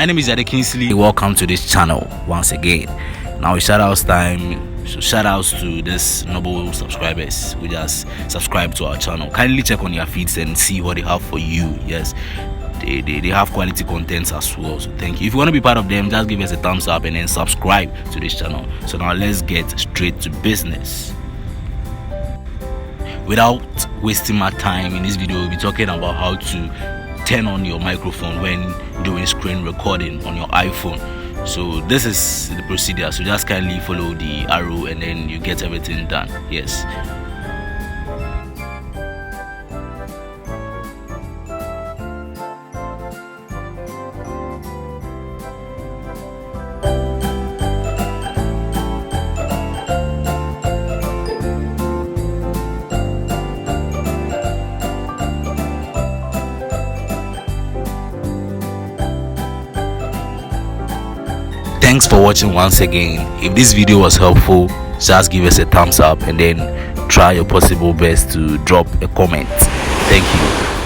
My name is Ade Kingsley. Welcome to this channel once again. Now it's shout outs time. So shout outs to this noble subscribers who just subscribe to our channel. Kindly check on your feeds and see what they have for you. Yes, they have quality contents as well. So thank you. If you want to be part of them, just give us a thumbs up and then subscribe to this channel. So now let's get straight to business. Without wasting my time in this video, we'll be talking about how to turn on your microphone when doing screen recording on your iPhone. So this is the procedure. So just kindly follow the arrow and then you get everything done. Yes. Thanks for watching once again. If this video was helpful, just give us a thumbs up and then try your possible best to drop a comment. Thank you.